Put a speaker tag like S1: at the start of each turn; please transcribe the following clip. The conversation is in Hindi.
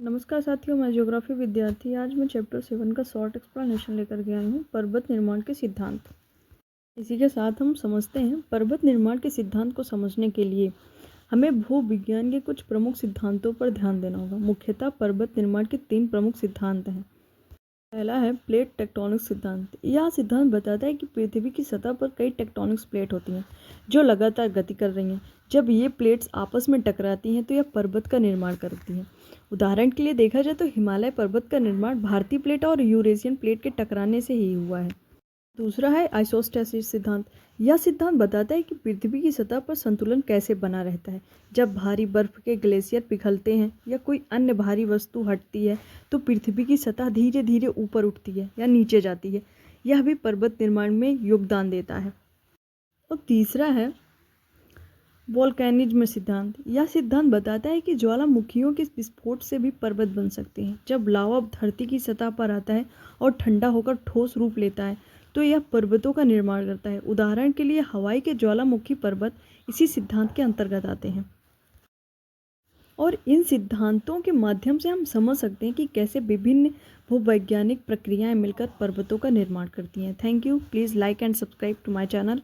S1: नमस्कार साथियों, मैं ज्योग्राफी विद्यार्थी। आज मैं चैप्टर 7 का शॉर्ट एक्सप्लेनेशन लेकर के आई हूँ, पर्वत निर्माण के सिद्धांत। इसी के साथ हम समझते हैं पर्वत निर्माण के सिद्धांत को समझने के लिए हमें भूविज्ञान के कुछ प्रमुख सिद्धांतों पर ध्यान देना होगा। मुख्यतः पर्वत निर्माण के 3 प्रमुख सिद्धांत हैं। पहला है प्लेट टेक्टोनिक सिद्धांत। यह सिद्धांत बताता है कि पृथ्वी की सतह पर कई टेक्टोनिक्स प्लेट होती हैं जो लगातार गति कर रही हैं। जब ये प्लेट्स आपस में टकराती हैं तो यह पर्वत का निर्माण करती हैं। उदाहरण के लिए देखा जाए तो हिमालय पर्वत का निर्माण भारतीय प्लेट और यूरेशियन प्लेट के टकराने से ही हुआ है। दूसरा है आइसोस्टेसिस सिद्धांत। यह सिद्धांत बताता है कि पृथ्वी की सतह पर संतुलन कैसे बना रहता है। जब भारी बर्फ के ग्लेशियर पिघलते हैं या कोई अन्य भारी वस्तु हटती है तो पृथ्वी की सतह धीरे धीरे ऊपर उठती है या नीचे जाती है। यह भी पर्वत निर्माण में योगदान देता है। और तीसरा है वोल्केनिज्म सिद्धांत। यह सिद्धांत बताता है कि ज्वालामुखियों के विस्फोट से भी पर्वत बन सकते हैं। जब लावा धरती की सतह पर आता है और ठंडा होकर ठोस रूप लेता है तो यह पर्वतों का निर्माण करता है। उदाहरण के लिए हवाई के ज्वालामुखी पर्वत इसी सिद्धांत के अंतर्गत आते हैं। और इन सिद्धांतों के माध्यम से हम समझ सकते हैं कि कैसे विभिन्न भूवैज्ञानिक प्रक्रियाएं मिलकर पर्वतों का निर्माण करती हैं। Thank you. Please like and subscribe to my channel.